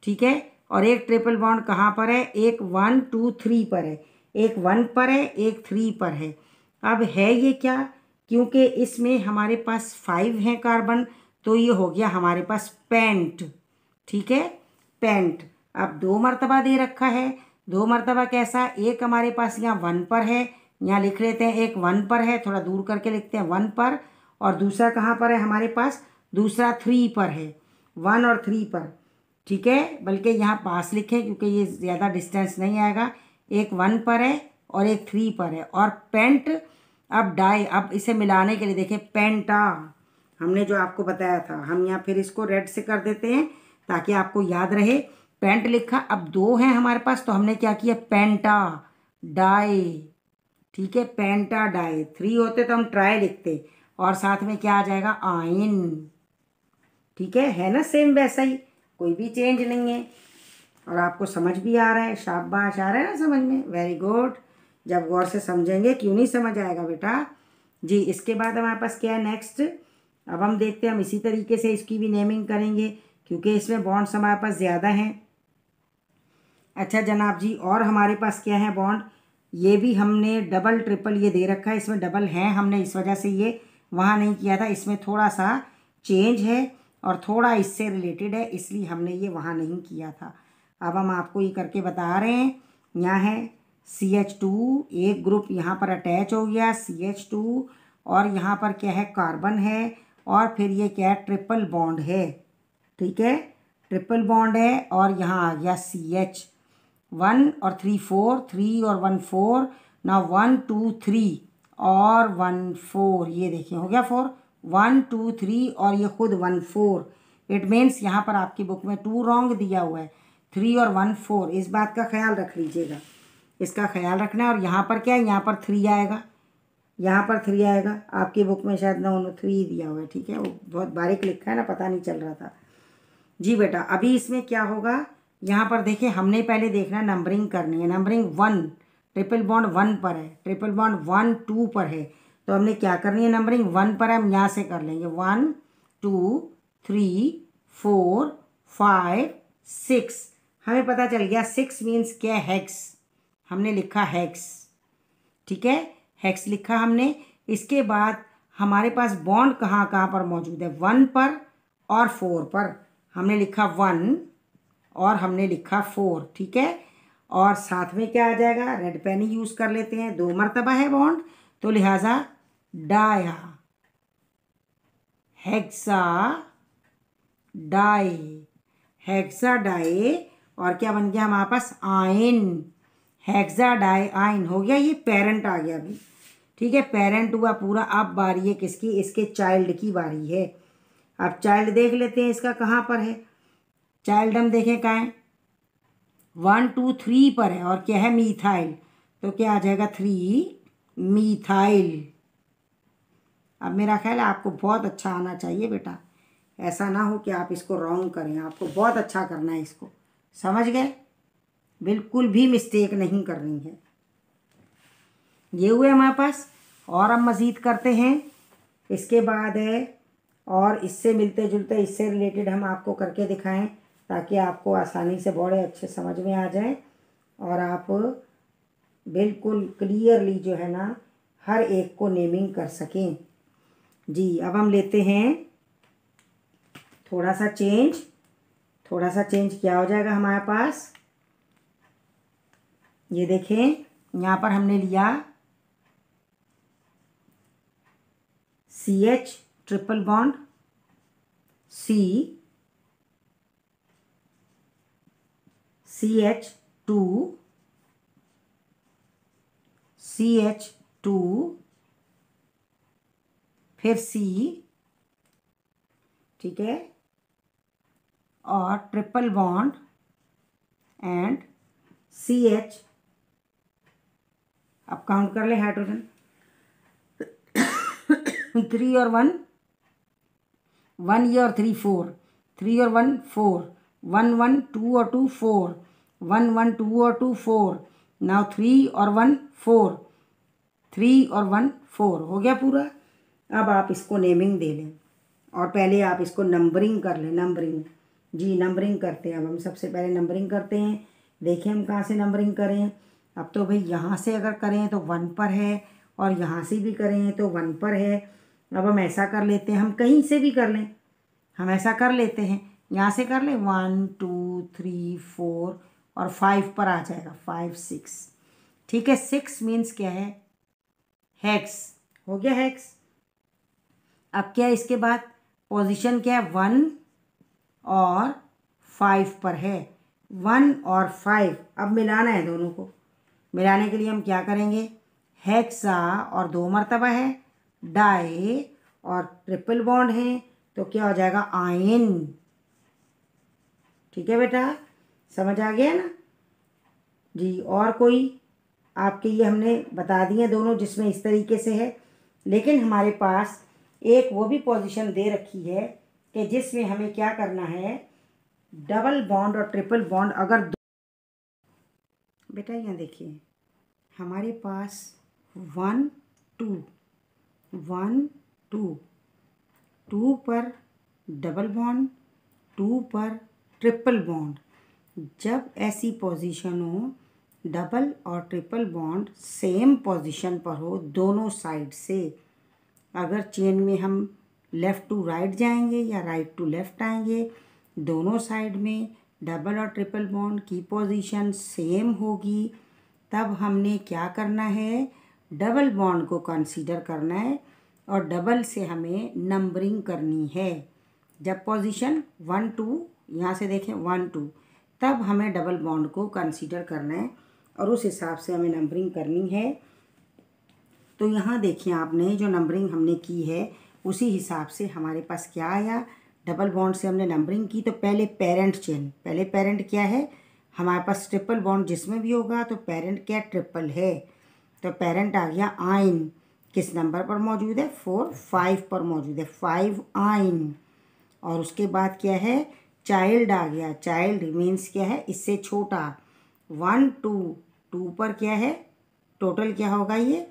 ठीक है, और एक ट्रिपल बॉन्ड कहाँ पर है, एक 1 2 3 पर है, एक 1 पर है, एक 3 पर है। अब है ये क्या, क्योंकि इसमें हमारे पास 5 हैं कार्बन, तो ये हो गया हमारे पास पेंट। ठीक है, पेंट। अब 2 मरतबा दे रखा है। 2 मरतबा कैसा, एक हमारे पास यहाँ 1 पर है, यहाँ लिख लेते हैं, एक 1 पर है, थोड़ा दूर करके लिखते हैं 1 पर, और दूसरा कहाँ पर है हमारे पास, दूसरा 3 पर है, 1 और 3 पर। ठीक है, बल्कि यहाँ पास लिखें क्योंकि ये ज़्यादा डिस्टेंस नहीं आएगा। एक 1 पर है और एक 3 पर है। और पेंट, अब डाई, अब इसे मिलाने के लिए देखें, पेंटा हमने जो आपको बताया था, हम यहाँ फिर इसको रेड से कर देते हैं ताकि आपको याद रहे। पेंट लिखा, अब 2 हैं हमारे पास, तो हमने क्या किया, पेंटा डाई। ठीक है, पेंटा डाई। 3 होते तो हम ट्राई लिखते, और साथ में क्या आ जाएगा, आइन। ठीक है ना, सेम वैसा ही, कोई भी चेंज नहीं है। और आपको समझ भी आ रहा है, शाबाश, आ रहा है ना समझ में, वेरी गुड। जब गौर से समझेंगे क्यों नहीं समझ आएगा बेटा जी। इसके बाद हमारे पास क्या है नेक्स्ट, अब हम देखते हैं, हम इसी तरीके से इसकी भी नेमिंग करेंगे क्योंकि इसमें बॉन्ड्स हमारे पास ज़्यादा हैं। अच्छा जनाब जी, और हमारे पास क्या है बॉन्ड, ये भी हमने डबल ट्रिपल ये दे रखा है, इसमें डबल है, हमने इस वजह से ये वहाँ नहीं किया था। इसमें थोड़ा सा चेंज है और थोड़ा इससे रिलेटेड है, इसलिए हमने ये वहाँ नहीं किया था। अब हम आपको ये करके बता रहे हैं। यहाँ है CH2, एक ग्रुप यहाँ पर अटैच हो गया CH2, और यहाँ पर क्या है, कार्बन है, और फिर ये क्या है, ट्रिपल बॉन्ड है। ठीक है, ट्रिपल बॉन्ड है, और यहाँ आ गया CH, 1 और 3 4, 3 और 1 4, ना 1 2 3 और 1 4, ये देखिए हो गया 4, 1 2 3 और ये खुद 1 4। इट मीन्स यहाँ पर आपकी बुक में 2 रॉन्ग दिया हुआ है, 3 और 1 4। इस बात का ख्याल रख लीजिएगा, इसका ख्याल रखना है। और यहाँ पर क्या है, यहाँ पर 3 आएगा, यहाँ पर 3 आएगा। आपकी बुक में शायद 9 3 दिया हुआ है। ठीक है, वो बहुत बारीक लिखा है ना, पता नहीं चल रहा था जी बेटा। अभी इसमें क्या होगा, यहाँ पर देखिए, हमने पहले देखना है, नंबरिंग करनी है। नंबरिंग 1, ट्रिपल बॉन्ड 1 पर है, ट्रिपल बॉन्ड 1 2 पर है, तो हमने क्या करनी है, नंबरिंग 1 पर है, हम यहाँ से कर लेंगे 1 2 3 4 5 6। हमें पता चल गया 6 मीन्स क्या, हेक्स। हमने लिखा हेक्स। ठीक है, हेक्स लिखा हमने। इसके बाद हमारे पास बॉन्ड कहाँ कहाँ पर मौजूद है, 1 पर और 4 पर। हमने लिखा 1 और हमने लिखा 4। ठीक है, और साथ में क्या आ जाएगा, रेड पेन ही यूज़ कर लेते हैं, 2 मरतबा है बॉन्ड, तो लिहाजा डाया, हेक्सा डाई, हेक्सा डाई। और क्या बन गया हमारे पास, आइन, हेक्सा डाई आइन हो गया। ये पेरेंट आ गया अभी। ठीक है, पेरेंट हुआ पूरा। अब बारी है किसकी, इसके चाइल्ड की बारी है। अब चाइल्ड देख लेते हैं, इसका कहाँ पर है चाइल्ड, हम देखें कहाँ है, 1 2 3 पर है, और क्या है, मीथाइल, तो क्या आ जाएगा, 3 मीथाइल। अब मेरा ख्याल है आपको बहुत अच्छा आना चाहिए बेटा, ऐसा ना हो कि आप इसको रॉन्ग करें, आपको बहुत अच्छा करना है इसको, समझ गए, बिल्कुल भी मिस्टेक नहीं करनी है। ये हुए हमारे पास। और हम मज़ीद करते हैं, इसके बाद है, और इससे मिलते जुलते, इससे रिलेटेड हम आपको करके दिखाएं ताकि आपको आसानी से बड़े अच्छे समझ में आ जाए और आप बिल्कुल क्लियरली जो है ना हर एक को नेमिंग कर सकें जी। अब हम लेते हैं थोड़ा सा चेंज क्या हो जाएगा हमारे पास, ये देखें, यहाँ पर हमने लिया CH ट्रिपल बॉन्ड CH2 फिर C, ठीक है, और ट्रिपल बॉन्ड एंड CH। अब काउंट कर ले हाइड्रोजन, 3 और 1, 1 ये और 3 4, 3 और 1 4, 1 1 2 और 2 4, 1 1 2 और 2 4, नाउ 3 और 1 4, 3 और 1 4 हो गया पूरा। अब आप इसको नेमिंग दे लें और पहले आप इसको नंबरिंग कर लें। नंबरिंग जी, नंबरिंग करते हैं। अब हम सबसे पहले नंबरिंग करते हैं। देखिए हम कहाँ से नंबरिंग करें। अब तो भाई यहाँ से अगर करें तो 1 पर है और यहाँ से भी करें तो 1 पर है। अब हम ऐसा कर लेते हैं, हम कहीं से भी कर लें, हम ऐसा कर लेते हैं, यहाँ से कर लें 1 2 3 4 और 5 पर आ जाएगा 5 6। ठीक है, 6 मीन्स क्या है, हेक्स। हो गया हेक्स। अब क्या है, इसके बाद पोजीशन क्या है, 1 और 5 पर है। 1 और 5 अब मिलाना है दोनों को। मिलाने के लिए हम क्या करेंगे, हेक्सा और 2 मरतबा है, डाई और ट्रिपल बॉन्ड है, तो क्या हो जाएगा, आयन। ठीक है बेटा, समझ आ गया ना जी। और कोई आपके ये हमने बता दिए दोनों जिसमें इस तरीके से है, लेकिन हमारे पास एक वो भी पोजीशन दे रखी है कि जिसमें हमें क्या करना है, डबल बॉन्ड और ट्रिपल बॉन्ड अगर बेटा यहाँ देखिए, हमारे पास 1 2 1 2 2 पर डबल बॉन्ड, 2 पर ट्रिपल बॉन्ड। जब ऐसी पोजीशन हो, डबल और ट्रिपल बॉन्ड सेम पोजीशन पर हो दोनों साइड से, अगर चेन में हम लेफ़्ट टू राइट जाएंगे या राइट टू लेफ़्ट आएंगे, दोनों साइड में डबल और ट्रिपल बॉन्ड की पोजीशन सेम होगी, तब हमने क्या करना है, डबल बॉन्ड को कंसीडर करना है और डबल से हमें नंबरिंग करनी है। जब पोजीशन 1 2 यहाँ से देखें 1 2, तब हमें डबल बॉन्ड को कंसीडर करना है और उस हिसाब से हमें नंबरिंग करनी है। तो यहाँ देखिए, आपने जो नंबरिंग हमने की है उसी हिसाब से हमारे पास क्या आया, डबल बॉन्ड से हमने नंबरिंग की। तो पहले पेरेंट चेन, पहले पेरेंट क्या है हमारे पास, ट्रिपल बॉन्ड जिसमें भी होगा तो पेरेंट क्या, ट्रिपल है, तो पेरेंट आ गया आइन। किस नंबर पर मौजूद है, 4 5 पर मौजूद है, 5 आइन। और उसके बाद क्या है, चाइल्ड आ गया, चाइल्ड मीन्स क्या है, इससे छोटा, 1 2 2 पर क्या है, टोटल क्या होगा ये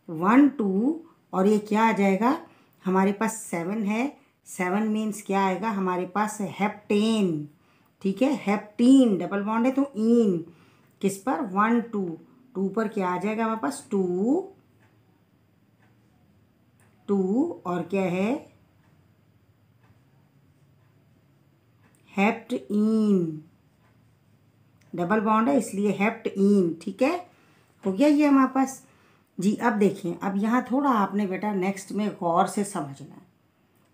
1 2 और ये क्या आ जाएगा हमारे पास 7 है, 7 मीन्स क्या आएगा हमारे पास, हेप्टेन। ठीक है, हेप्टीन, डबल बॉन्ड है तो इन, किस पर 1 2 2 पर क्या आ जाएगा हमारे पास 2 2 और क्या है, हेप्ट इन, डबल बॉन्ड है इसलिए हेप्ट इन। ठीक है, हो गया ये हमारे पास जी। अब देखिए, अब यहाँ थोड़ा आपने बेटा नेक्स्ट में गौर से समझना है।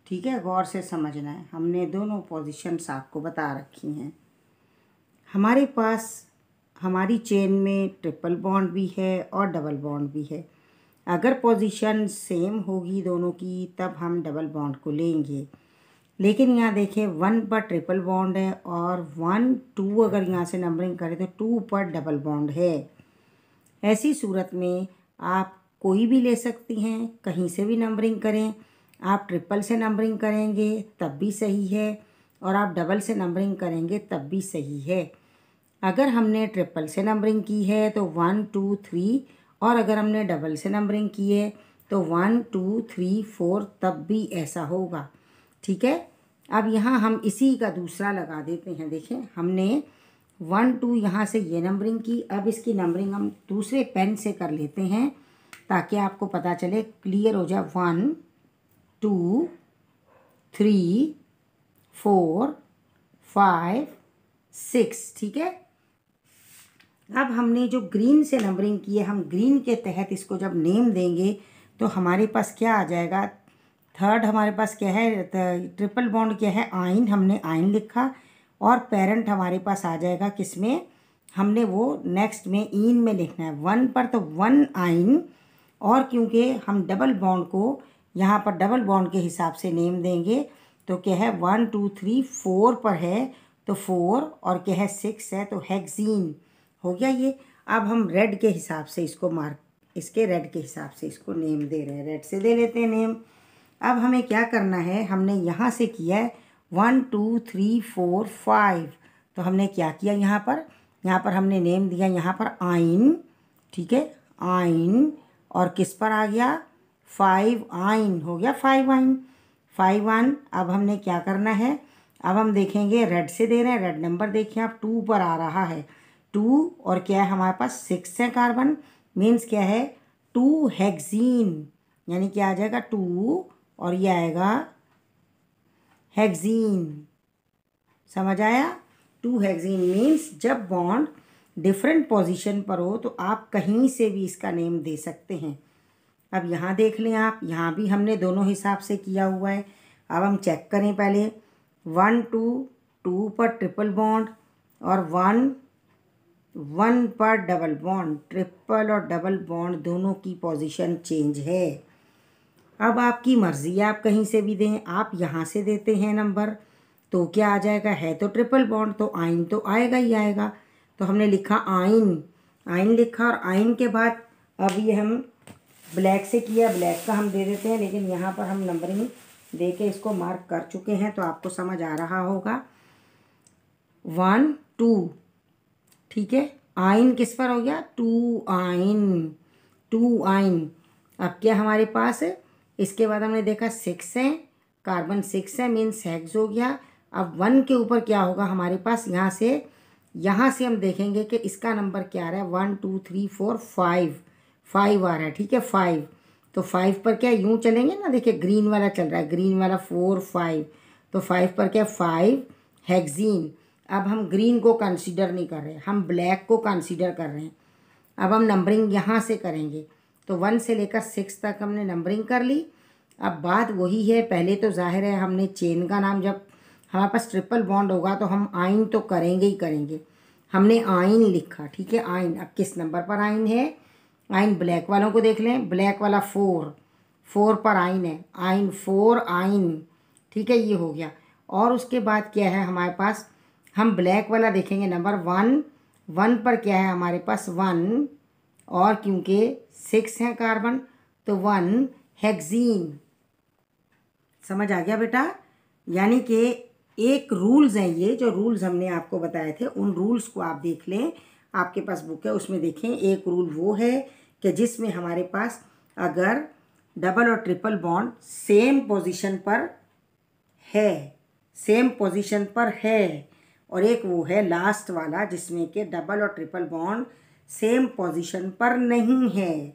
ठीक है, गौर से समझना है, हमने दोनों पोजीशंस आपको बता रखी हैं। हमारे पास हमारी चेन में ट्रिपल बॉन्ड भी है और डबल बॉन्ड भी है। अगर पोजीशन सेम होगी दोनों की तब हम डबल बॉन्ड को लेंगे, लेकिन यहाँ देखें 1 पर ट्रिपल बॉन्ड है और 1 2 अगर यहाँ से नंबरिंग करें तो 2 पर डबल बॉन्ड है। ऐसी सूरत में आप कोई भी ले सकती हैं, कहीं से भी नंबरिंग करें। आप ट्रिपल से नंबरिंग करेंगे तब भी सही है और आप डबल से नंबरिंग करेंगे तब भी सही है। अगर हमने ट्रिपल से नंबरिंग की है तो 1 2 3, और अगर हमने डबल से नंबरिंग की है तो 1 2 3 4, तब भी ऐसा होगा। ठीक है, अब यहाँ हम इसी का दूसरा लगा देते हैं। देखें, हमने 1 2 यहाँ से ये नंबरिंग की, अब इसकी नंबरिंग हम दूसरे पेन से कर लेते हैं ताकि आपको पता चले, क्लियर हो जाए। 1 2 3 4 5 6। ठीक है, अब हमने जो ग्रीन से नंबरिंग की है, हम ग्रीन के तहत इसको जब नेम देंगे तो हमारे पास क्या आ जाएगा, थर्ड हमारे पास क्या है, ट्रिपल बॉन्ड क्या है, आइन, हमने आइन लिखा और पेरेंट हमारे पास आ जाएगा किसमें, हमने वो नेक्स्ट में इन में लिखना है 1 पर, तो 1 आइन। और क्योंकि हम डबल बॉन्ड को यहाँ पर डबल बॉन्ड के हिसाब से नेम देंगे तो क्या है 1 2 3 4 पर है तो 4, और क्या है 6 है तो हेक्सीन। हो गया ये। अब हम रेड के हिसाब से इसको मार्क, इसके रेड के हिसाब से इसको नेम दे रहे हैं, रेड से दे लेते हैं नेम। अब हमें क्या करना है, हमने यहाँ से किया है 1 2 3 4 5, तो हमने क्या किया यहाँ पर हमने नेम दिया यहाँ पर आइन। ठीक है, आइन, और किस पर आ गया 5 आइन, हो गया 5 आइन, 5 आइन। अब हमने क्या करना है, अब हम देखेंगे, रेड से दे रहे हैं, रेड नंबर देखिए आप 2 पर आ रहा है, 2 और क्या है हमारे पास 6 है कार्बन, मीन्स क्या है 2 हेक्सीन, यानी क्या आ जाएगा 2 और ये आएगा हेक्सीन। समझ आया? 2 हेक्सीन मीन्स जब बॉन्ड डिफरेंट पोजीशन पर हो तो आप कहीं से भी इसका नेम दे सकते हैं। अब यहाँ देख लें आप, यहाँ भी हमने दोनों हिसाब से किया हुआ है। अब हम चेक करें पहले 1 2 2 पर ट्रिपल बॉन्ड और 1 1 पर डबल बॉन्ड। ट्रिपल और डबल बॉन्ड दोनों की पोजीशन चेंज है। अब आपकी मर्ज़ी है, आप कहीं से भी दें। आप यहाँ से देते हैं नंबर तो क्या आ जाएगा, है तो ट्रिपल बॉन्ड तो आइन तो आएगा ही आएगा। तो हमने लिखा आइन, आइन लिखा और आइन के बाद अब ये हम ब्लैक से किया, ब्लैक का हम दे देते हैं, लेकिन यहाँ पर हम नंबरिंग दे के इसको मार्क कर चुके हैं तो आपको समझ आ रहा होगा। 1 2, ठीक है। आइन किस पर हो गया, 2 आइन, 2 आइन। अब क्या हमारे पास है, इसके बाद हमने देखा 6 है, कार्बन 6 है मीन्स हेक्स हो गया। अब 1 के ऊपर क्या होगा हमारे पास, यहाँ से हम देखेंगे कि इसका नंबर क्या आ रहा है। 1 2 3 4 5 आ रहा है, ठीक है 5। तो 5 पर क्या यूँ चलेंगे ना, देखिए ग्रीन वाला चल रहा है, ग्रीन वाला 4 5, तो 5 पर क्या 5 हेक्सीन। अब हम ग्रीन को कंसीडर नहीं कर रहे, हम ब्लैक को कंसीडर कर रहे हैं। अब हम नंबरिंग यहाँ से करेंगे तो 1 से लेकर 6 तक हमने नंबरिंग कर ली। अब बात वही है, पहले तो जाहिर है हमने चेन का नाम, जब हमारे पास ट्रिपल बॉन्ड होगा तो हम आइन तो करेंगे ही करेंगे। हमने आइन लिखा, ठीक है आइन। अब किस नंबर पर आइन है, आइन ब्लैक वालों को देख लें, ब्लैक वाला 4 पर आइन है, आइन 4 आइन, ठीक है ये हो गया। और उसके बाद क्या है हमारे पास, हम ब्लैक वाला देखेंगे नंबर 1 पर क्या है हमारे पास 1, और क्योंकि 6 है कार्बन तो 1 हेक्सीन। समझ आ गया बेटा? यानी कि एक रूल्स हैं, ये जो रूल्स हमने आपको बताए थे उन रूल्स को आप देख लें, आपके पास बुक है उसमें देखें। एक रूल वो है कि जिसमें हमारे पास अगर डबल और ट्रिपल बॉन्ड सेम पोजीशन पर है, और एक वो है लास्ट वाला जिसमें कि डबल और ट्रिपल बॉन्ड सेम पोजीशन पर नहीं है।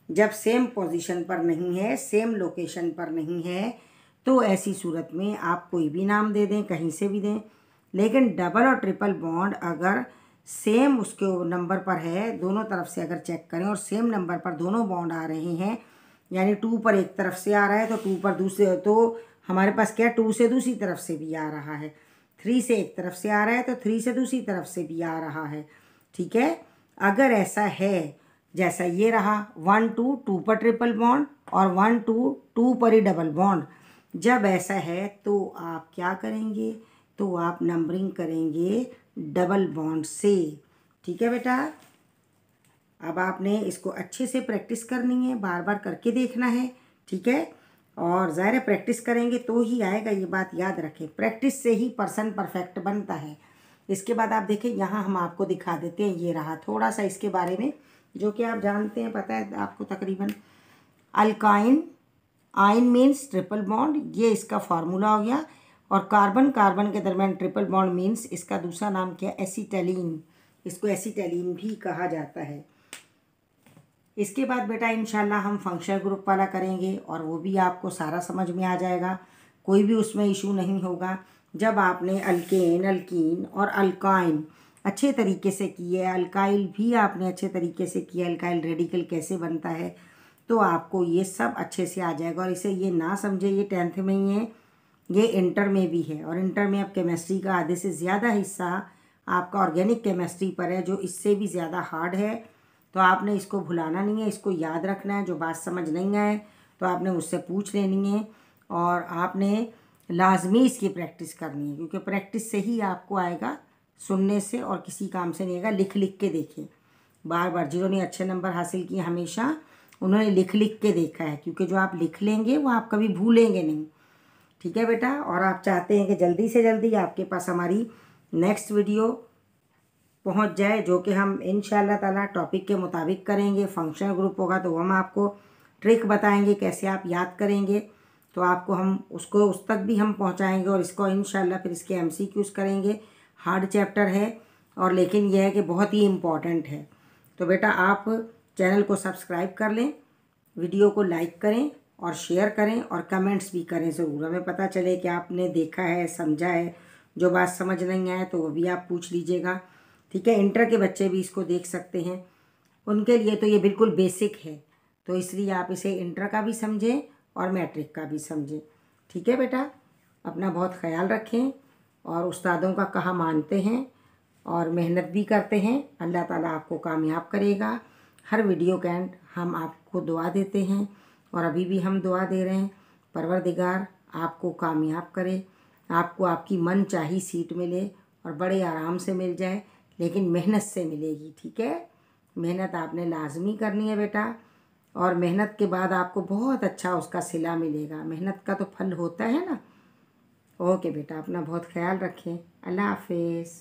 जब सेम पोजीशन पर नहीं है, सेम लोकेशन पर नहीं है, तो ऐसी सूरत में आप कोई भी नाम दे दें, कहीं से भी दें। लेकिन डबल और ट्रिपल बॉन्ड अगर सेम उसके नंबर पर है, दोनों तरफ से अगर चेक करें और सेम नंबर पर दोनों बॉन्ड आ रहे हैं, यानी 2 पर एक तरफ से आ रहा है तो 2 पर दूसरे, तो हमारे पास क्या 2 से दूसरी तरफ से भी आ रहा है, 3 से एक तरफ से आ रहा है तो 3 से दूसरी तरफ से भी आ रहा है, ठीक है। अगर ऐसा है जैसा ये रहा 1 2 2 पर ट्रिपल बॉन्ड और 1 2 2 पर ही डबल बॉन्ड, जब ऐसा है तो आप क्या करेंगे, तो आप नंबरिंग करेंगे डबल बॉन्ड से, ठीक है बेटा। अब आपने इसको अच्छे से प्रैक्टिस करनी है, बार बार करके देखना है, ठीक है। और ज़ाहिर है प्रैक्टिस करेंगे तो ही आएगा, ये बात याद रखें, प्रैक्टिस से ही पर्सन परफेक्ट बनता है। इसके बाद आप देखें, यहाँ हम आपको दिखा देते हैं, ये रहा थोड़ा सा इसके बारे में जो कि आप जानते हैं, पता है आपको तकरीबन। अल्काइन, आइन मीन्स ट्रिपल बॉन्ड, ये इसका फार्मूला हो गया। और कार्बन कार्बन के दरमियान ट्रिपल बॉन्ड मीन्स इसका दूसरा नाम क्या, एसीटैलिन, इसको एसीटैलिन भी कहा जाता है। इसके बाद बेटा इंशाल्लाह हम फंक्शनल ग्रुप वाला करेंगे और वो भी आपको सारा समझ में आ जाएगा, कोई भी उसमें इशू नहीं होगा। जब आपने अल्केन, अल्कीन और अल्काइन अच्छे तरीके से किए, अल्काइल भी आपने अच्छे तरीके से किया, अल्काइल रेडिकल कैसे बनता है, तो आपको ये सब अच्छे से आ जाएगा। और इसे ये ना समझे ये 10th में ही है, ये इंटर में भी है। और इंटर में अब केमिस्ट्री का आधे से ज़्यादा हिस्सा आपका ऑर्गेनिक केमिस्ट्री पर है, जो इससे भी ज़्यादा हार्ड है। तो आपने इसको भुलाना नहीं है, इसको याद रखना है। जो बात समझ नहीं आए तो आपने मुझसे पूछ लेनी है, और आपने लाजमी इसकी प्रैक्टिस करनी है, क्योंकि प्रैक्टिस से ही आपको आएगा, सुनने से और किसी काम से नहीं आएगा। लिख लिख के देखें बार बार, जिन्होंने अच्छे नंबर हासिल किए हमेशा उन्होंने लिख लिख के देखा है, क्योंकि जो आप लिख लेंगे वो आप कभी भूलेंगे नहीं, ठीक है बेटा। और आप चाहते हैं कि जल्दी से जल्दी आपके पास हमारी नेक्स्ट वीडियो पहुंच जाए, जो कि हम इंशाल्लाह ताला टॉपिक के मुताबिक करेंगे। फंक्शनल ग्रुप होगा तो हम आपको ट्रिक बताएंगे कैसे आप याद करेंगे, तो आपको हम उसको उस तक भी हम पहुंचाएंगे। और इसको इंशाल्लाह फिर इसके MCQs करेंगे। हार्ड चैप्टर है और लेकिन यह है कि बहुत ही इम्पॉर्टेंट है। तो बेटा आप चैनल को सब्सक्राइब कर लें, वीडियो को लाइक करें और शेयर करें और कमेंट्स भी करें ज़रूर। हमें पता चले कि आपने देखा है, समझा है। जो बात समझ नहीं आए तो वो भी आप पूछ लीजिएगा, ठीक है। इंटर के बच्चे भी इसको देख सकते हैं, उनके लिए तो ये बिल्कुल बेसिक है, तो इसलिए आप इसे इंटर का भी समझें और मैट्रिक का भी समझें, ठीक है बेटा। अपना बहुत ख्याल रखें और उस्तादों का कहा मानते हैं और मेहनत भी करते हैं। अल्लाह ताला आपको कामयाब करेगा। हर वीडियो के एंड हम आपको दुआ देते हैं और अभी भी हम दुआ दे रहे हैं, परवरदिगार आपको कामयाब करे, आपको आपकी मन चाही सीट मिले और बड़े आराम से मिल जाए, लेकिन मेहनत से मिलेगी, ठीक है। मेहनत आपने लाजमी करनी है बेटा, और मेहनत के बाद आपको बहुत अच्छा उसका सिला मिलेगा। मेहनत का तो फल होता है ना। ओके बेटा, अपना बहुत ख्याल रखें। अल्लाह हाफिज़।